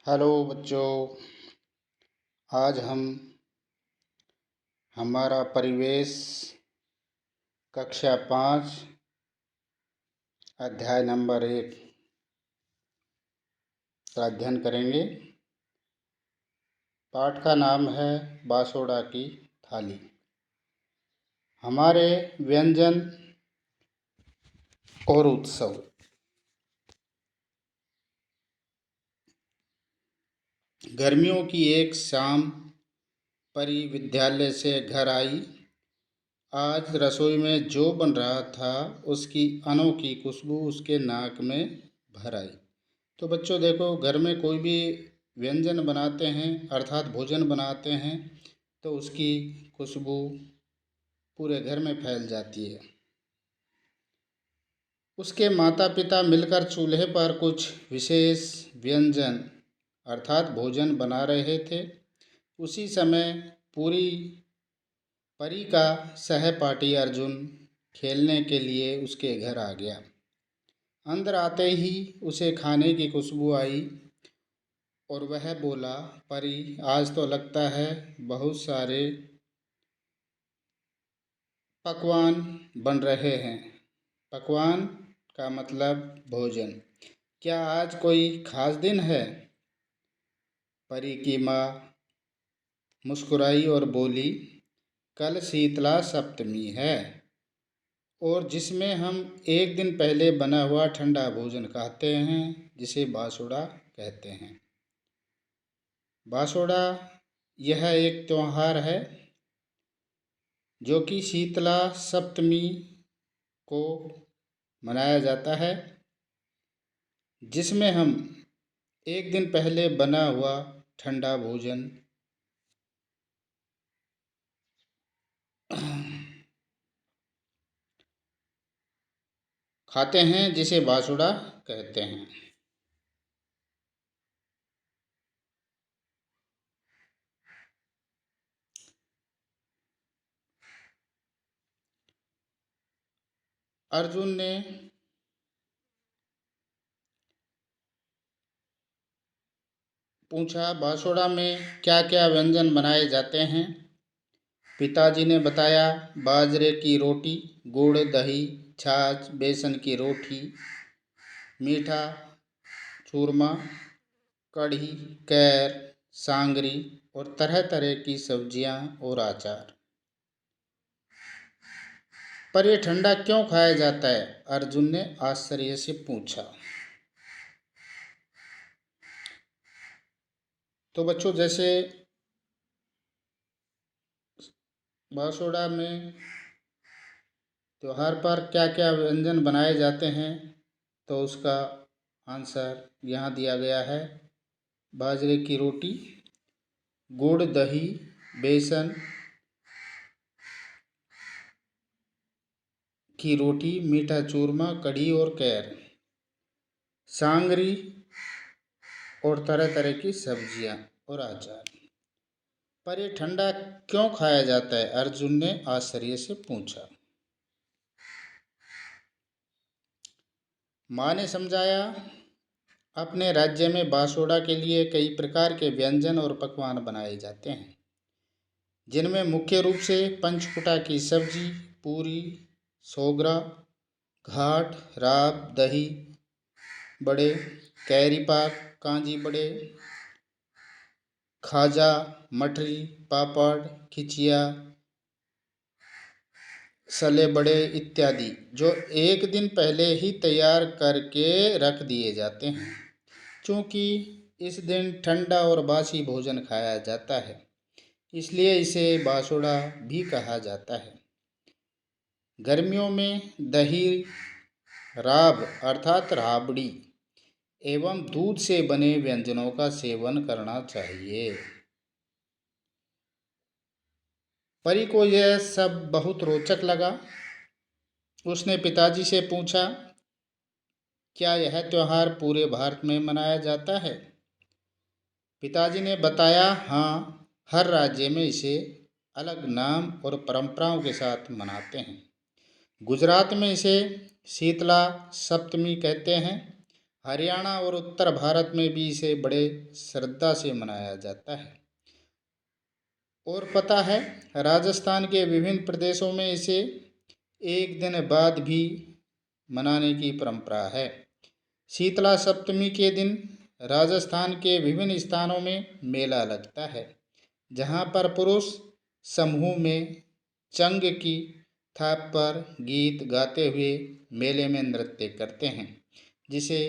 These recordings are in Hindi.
हेलो बच्चों। आज हम हमारा परिवेश कक्षा 5 अध्याय नंबर 1 का अध्ययन करेंगे। पाठ का नाम है बासोड़ा की थाली। हमारे व्यंजन और उत्सव। गर्मियों की एक शाम परी विद्यालय से घर आई। आज रसोई में जो बन रहा था उसकी अनोखी खुशबू उसके नाक में भर आई। तो बच्चों देखो, घर में कोई भी व्यंजन बनाते हैं अर्थात भोजन बनाते हैं तो उसकी खुशबू पूरे घर में फैल जाती है। उसके माता पिता मिलकर चूल्हे पर कुछ विशेष व्यंजन अर्थात भोजन बना रहे थे। उसी समय पूरी परी का सहपाठी अर्जुन खेलने के लिए उसके घर आ गया। अंदर आते ही उसे खाने की खुशबू आई और वह बोला, परी, आज तो लगता है बहुत सारे पकवान बन रहे हैं। पकवान का मतलब भोजन। क्या आज कोई खास दिन है? परी की माँ मुस्कुराई और बोली, कल शीतला सप्तमी है और जिसमें हम एक दिन पहले बना हुआ ठंडा भोजन खाते हैं जिसे बासुड़ा कहते हैं। बासुड़ा यह एक त्योहार है जो कि शीतला सप्तमी को मनाया जाता है, जिसमें हम एक दिन पहले बना हुआ ठंडा भोजन खाते हैं जिसे बासुड़ा कहते हैं। अर्जुन ने पूछा, बासुड़ा में क्या क्या व्यंजन बनाए जाते हैं? पिताजी ने बताया, बाजरे की रोटी, गुड़, दही, छाछ, बेसन की रोटी, मीठा चूरमा, कढ़ी, कैर, सांगरी और तरह तरह की सब्जियां और अचार। पर यह ठंडा क्यों खाया जाता है? अर्जुन ने आश्चर्य से पूछा। तो बच्चों, जैसे बासुड़ा में त्योहार पर क्या क्या व्यंजन बनाए जाते हैं तो उसका आंसर यहाँ दिया गया है। बाजरे की रोटी, गुड़, दही, बेसन की रोटी, मीठा चूरमा, कढ़ी और कैर, सांगरी और तरह तरह की सब्जियां और अचार। पर यह ठंडा क्यों खाया जाता है? अर्जुन ने आश्चर्य से पूछा। माँ ने समझाया, अपने राज्य में बासुड़ा के लिए कई प्रकार के व्यंजन और पकवान बनाए जाते हैं, जिनमें मुख्य रूप से पंचकुटा की सब्जी, पूरी, सोगरा, घाट, राब, दही बड़े, कैरी पाक, कांजी बड़े, खाजा, मठरी, पापड़, खिचिया, सले बड़े इत्यादि, जो एक दिन पहले ही तैयार करके रख दिए जाते हैं। क्योंकि इस दिन ठंडा और बासी भोजन खाया जाता है, इसलिए इसे बासुड़ा भी कहा जाता है। गर्मियों में दही, राब अर्थात राबड़ी एवं दूध से बने व्यंजनों का सेवन करना चाहिए। परी को यह सब बहुत रोचक लगा। उसने पिताजी से पूछा, क्या यह त्योहार पूरे भारत में मनाया जाता है? पिताजी ने बताया, हाँ, हर राज्य में इसे अलग नाम और परंपराओं के साथ मनाते हैं। गुजरात में इसे शीतला सप्तमी कहते हैं। हरियाणा और उत्तर भारत में भी इसे बड़े श्रद्धा से मनाया जाता है। और पता है, राजस्थान के विभिन्न प्रदेशों में इसे एक दिन बाद भी मनाने की परंपरा है। शीतला सप्तमी के दिन राजस्थान के विभिन्न स्थानों में मेला लगता है, जहाँ पर पुरुष समूह में चंग की थाप पर गीत गाते हुए मेले में नृत्य करते हैं, जिसे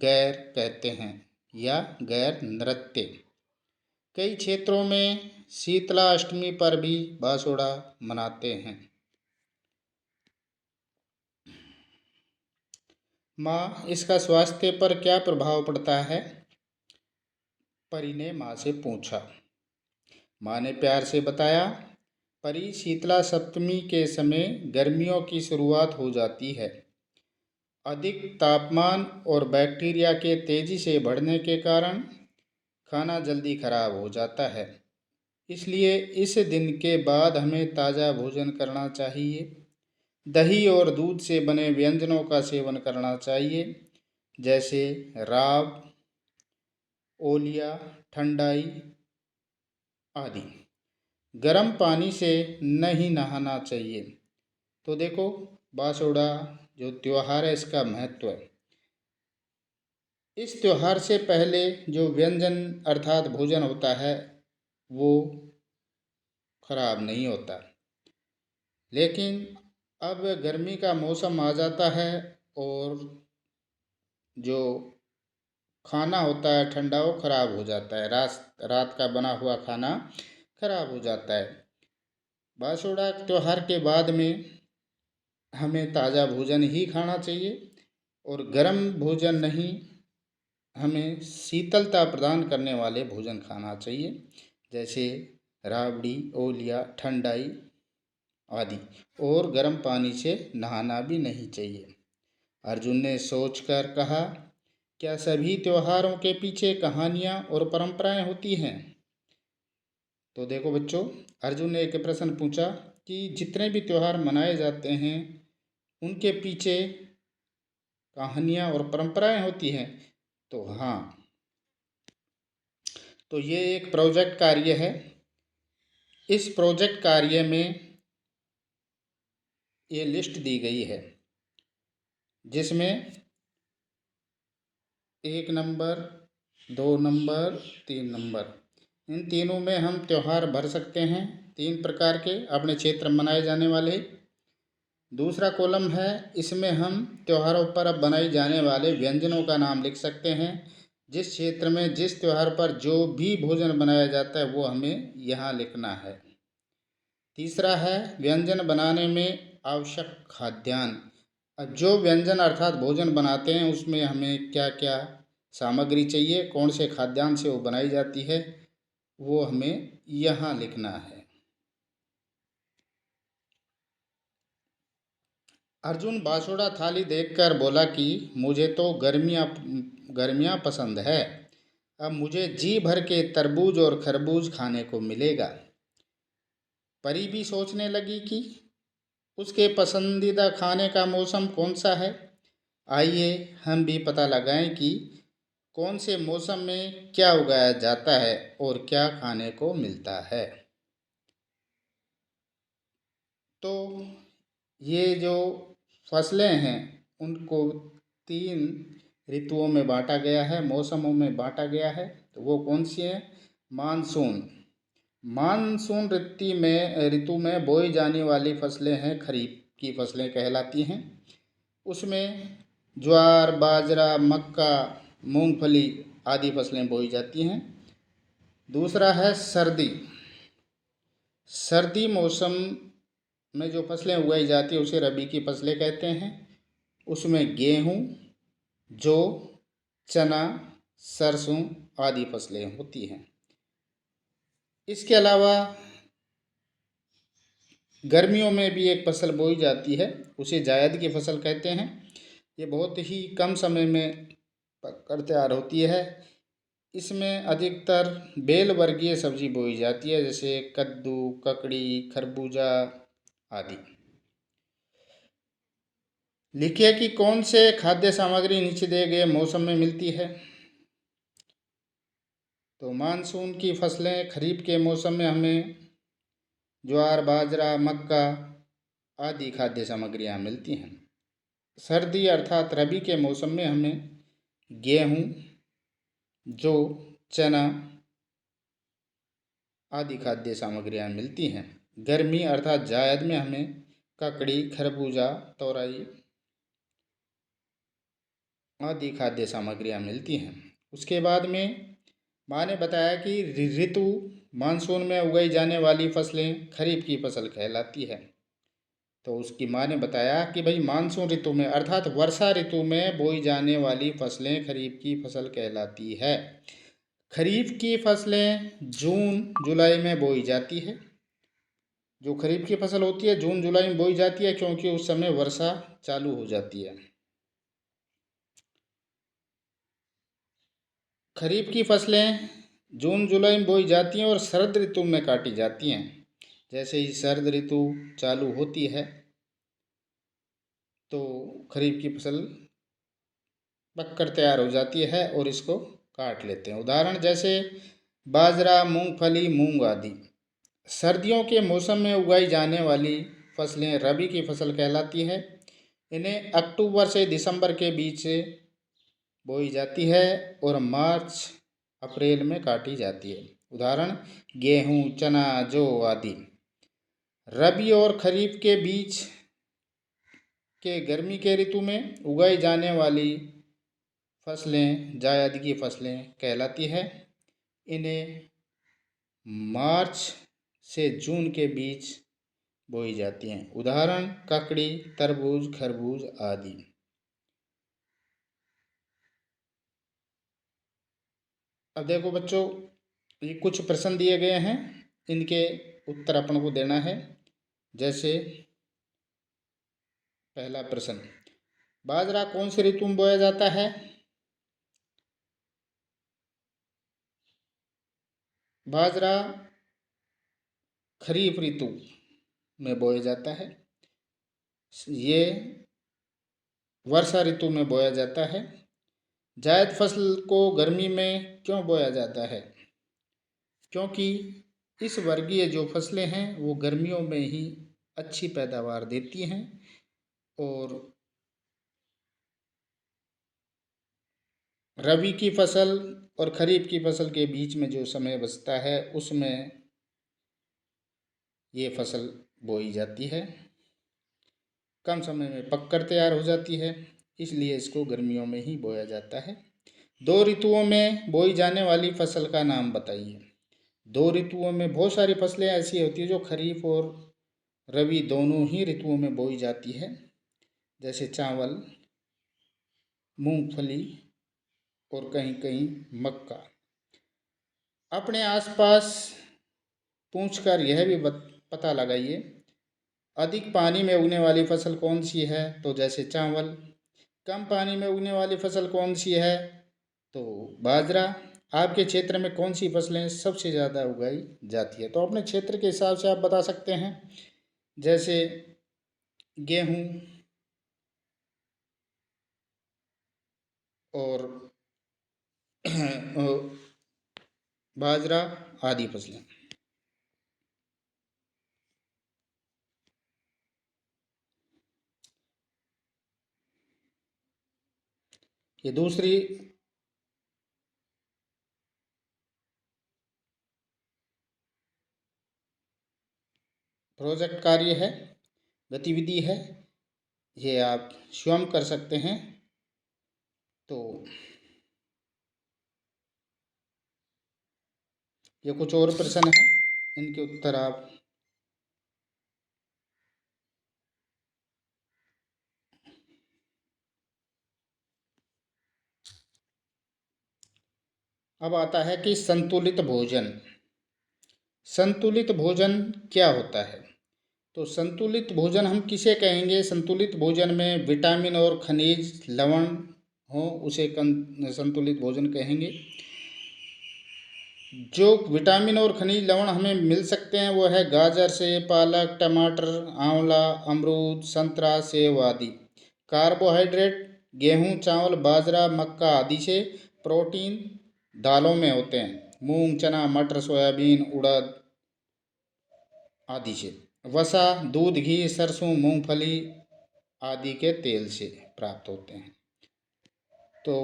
गैर कहते हैं या गैर नृत्य। कई क्षेत्रों में शीतला अष्टमी पर भी बासोड़ा मनाते हैं। माँ, इसका स्वास्थ्य पर क्या प्रभाव पड़ता है? परी ने माँ से पूछा। माँ ने प्यार से बताया, परी, शीतला सप्तमी के समय गर्मियों की शुरुआत हो जाती है। अधिक तापमान और बैक्टीरिया के तेजी से बढ़ने के कारण खाना जल्दी खराब हो जाता है। इसलिए इस दिन के बाद हमें ताज़ा भोजन करना चाहिए। दही और दूध से बने व्यंजनों का सेवन करना चाहिए, जैसे राब, ओलिया, ठंडाई आदि। गर्म पानी से नहीं नहाना चाहिए। तो देखो, बासोड़ा जो त्योहार है, इसका महत्व है। इस त्योहार से पहले जो व्यंजन अर्थात भोजन होता है, वो खराब नहीं होता। लेकिन अब गर्मी का मौसम आ जाता है और जो खाना होता है ठंडा, वो खराब हो जाता है। रात का बना हुआ खाना खराब हो जाता है। बासोड़ा त्योहार के बाद में हमें ताज़ा भोजन ही खाना चाहिए और गर्म भोजन नहीं, हमें शीतलता प्रदान करने वाले भोजन खाना चाहिए, जैसे राबड़ी, ओलिया, ठंडाई आदि। और गर्म पानी से नहाना भी नहीं चाहिए। अर्जुन ने सोचकर कहा, क्या सभी त्योहारों के पीछे कहानियाँ और परंपराएं होती हैं? तो देखो बच्चों, अर्जुन ने एक प्रश्न पूछा कि जितने भी त्योहार मनाए जाते हैं, उनके पीछे कहानियाँ और परंपराएं होती हैं। तो हाँ, तो ये एक प्रोजेक्ट कार्य है। इस प्रोजेक्ट कार्य में ये लिस्ट दी गई है, जिसमें 1 नंबर, 2 नंबर, 3 नंबर, इन तीनों में हम त्यौहार भर सकते हैं। 3 प्रकार के अपने क्षेत्र में मनाए जाने वाले। दूसरा कॉलम है, इसमें हम त्योहारों पर अब बनाई जाने वाले व्यंजनों का नाम लिख सकते हैं। जिस क्षेत्र में जिस त्यौहार पर जो भी भोजन बनाया जाता है, वो हमें यहाँ लिखना है। तीसरा है, व्यंजन बनाने में आवश्यक खाद्यान्न। अब जो व्यंजन अर्थात भोजन बनाते हैं, उसमें हमें क्या क्या सामग्री चाहिए, कौन से खाद्यान्न से वो बनाई जाती है, वो हमें यहाँ लिखना है। अर्जुन बासुड़ा थाली देखकर बोला कि मुझे तो गर्मियाँ पसंद है। अब मुझे जी भर के तरबूज और खरबूज खाने को मिलेगा। परी भी सोचने लगी कि उसके पसंदीदा खाने का मौसम कौन सा है। आइए हम भी पता लगाएं कि कौन से मौसम में क्या उगाया जाता है और क्या खाने को मिलता है। तो ये जो फसलें हैं, उनको 3 ऋतुओं में बांटा गया है, मौसमों में बांटा गया है। तो वो कौन सी हैं? मानसून। मानसून ऋतु में बोई जाने वाली फसलें हैं, खरीफ की फसलें कहलाती हैं। उसमें ज्वार, बाजरा, मक्का, मूंगफली आदि फसलें बोई जाती हैं। दूसरा है सर्दी। सर्दी मौसम में जो फसलें उगाई जाती है, उसे रबी की फसलें कहते हैं। उसमें गेहूँ, जौ, चना, सरसों आदि फसलें होती हैं। इसके अलावा गर्मियों में भी एक फसल बोई जाती है, उसे जायद की फसल कहते हैं। ये बहुत ही कम समय में पककर तैयार होती है। इसमें अधिकतर बेल वर्गीय सब्जी बोई जाती है, जैसे कद्दू, ककड़ी, खरबूजा आदि। लिखिए कि कौन से खाद्य सामग्री नीचे दिए गए मौसम में मिलती है। तो मानसून की फसलें खरीफ के मौसम में हमें ज्वार, बाजरा, मक्का आदि खाद्य सामग्रियाँ मिलती हैं। सर्दी अर्थात रबी के मौसम में हमें गेहूँ, जौ, चना आदि खाद्य सामग्रियाँ मिलती हैं। गर्मी अर्थात जायद में हमें ककड़ी, खरबूजा, तोरई आदि खाद्य सामग्रियाँ मिलती हैं। उसके बाद में माँ ने बताया कि ऋतु मानसून में उगाई जाने वाली फसलें खरीफ की फसल कहलाती है। तो उसकी माँ ने बताया कि भाई मानसून ऋतु में अर्थात वर्षा ऋतु में बोई जाने वाली फसलें खरीफ की फसल कहलाती है। खरीफ की फसलें जून जुलाई में बोई जाती है। जो खरीफ की फसल होती है जून जुलाई में बोई जाती है, क्योंकि उस समय वर्षा चालू हो जाती है। खरीफ की फसलें जून जुलाई में बोई जाती हैं और शरद ऋतु में काटी जाती हैं। जैसे ही शरद ऋतु चालू होती है तो खरीफ की फसल पककर तैयार हो जाती है और इसको काट लेते हैं। उदाहरण जैसे बाजरा, मूंगफली, मूंग आदि। सर्दियों के मौसम में उगाई जाने वाली फसलें रबी की फसल कहलाती है। इन्हें अक्टूबर से दिसंबर के बीच से बोई जाती है और मार्च अप्रैल में काटी जाती है। उदाहरण गेहूँ, चना, जौ आदि। रबी और खरीफ के बीच के गर्मी के ऋतु में उगाई जाने वाली फसलें जायद की फसलें कहलाती है। इन्हें मार्च से जून के बीच बोई जाती हैं। उदाहरण ककड़ी, तरबूज, खरबूज आदि। अब देखो बच्चों, ये कुछ प्रश्न दिए गए हैं, इनके उत्तर अपन को देना है। जैसे पहला प्रश्न, बाजरा कौन सी ऋतु में बोया जाता है? बाजरा खरीफ ऋतु में बोया जाता है। ये वर्षा ऋतु में बोया जाता है। जायद फसल को गर्मी में क्यों बोया जाता है? क्योंकि इस वर्गीय जो फसलें हैं वो गर्मियों में ही अच्छी पैदावार देती हैं और रबी की फसल और खरीफ की फसल के बीच में जो समय बचता है उसमें ये फसल बोई जाती है। कम समय में पककर तैयार हो जाती है, इसलिए इसको गर्मियों में ही बोया जाता है। दो ऋतुओं में बोई जाने वाली फसल का नाम बताइए। दो ऋतुओं में बहुत सारी फसलें ऐसी होती है जो खरीफ और रबी दोनों ही ऋतुओं में बोई जाती है। जैसे चावल, मूंगफली और कहीं कहीं मक्का। अपने आसपास पूछकर यह भी पता लगाइए, अधिक पानी में उगने वाली फसल कौन सी है? तो जैसे चावल। कम पानी में उगने वाली फसल कौन सी है? तो बाजरा। आपके क्षेत्र में कौन सी फसलें सबसे ज़्यादा उगाई जाती है? तो अपने क्षेत्र के हिसाब से आप बता सकते हैं। जैसे गेहूँ और बाजरा आदि फसलें। ये दूसरी प्रोजेक्ट कार्य है, गतिविधि है, ये आप स्वयं कर सकते हैं। तो ये कुछ और प्रश्न हैं, इनके उत्तर आप अब आता है कि संतुलित भोजन। संतुलित भोजन क्या होता है? तो संतुलित भोजन हम किसे कहेंगे? संतुलित भोजन में विटामिन और खनिज लवण हो उसे संतुलित भोजन कहेंगे। जो विटामिन और खनिज लवण हमें मिल सकते हैं वो है गाजर से, पालक, टमाटर, आंवला, अमरूद, संतरा, सेब आदि। कार्बोहाइड्रेट गेहूँ, चावल, बाजरा, मक्का आदि से। प्रोटीन दालों में होते हैं, मूंग, चना, मटर, सोयाबीन, उड़द आदि से। वसा दूध, घी, सरसों, मूंगफली आदि के तेल से प्राप्त होते हैं। तो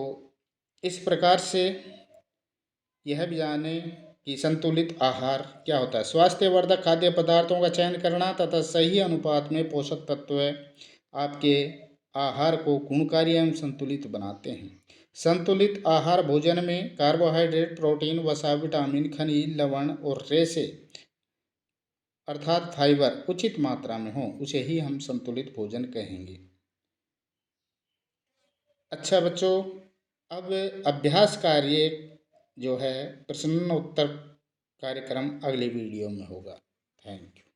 इस प्रकार से यह भी जाने कि संतुलित आहार क्या होता है। स्वास्थ्यवर्धक खाद्य पदार्थों का चयन करना तथा सही अनुपात में पोषक तत्व आपके आहार को गुणकारी एवं संतुलित बनाते हैं। संतुलित आहार भोजन में कार्बोहाइड्रेट, प्रोटीन, वसा, विटामिन, खनिज, लवण और रेशे अर्थात फाइबर उचित मात्रा में हो, उसे ही हम संतुलित भोजन कहेंगे। अच्छा बच्चों, अब अभ्यास कार्य जो है प्रश्न उत्तर कार्यक्रम अगले वीडियो में होगा। Thank you.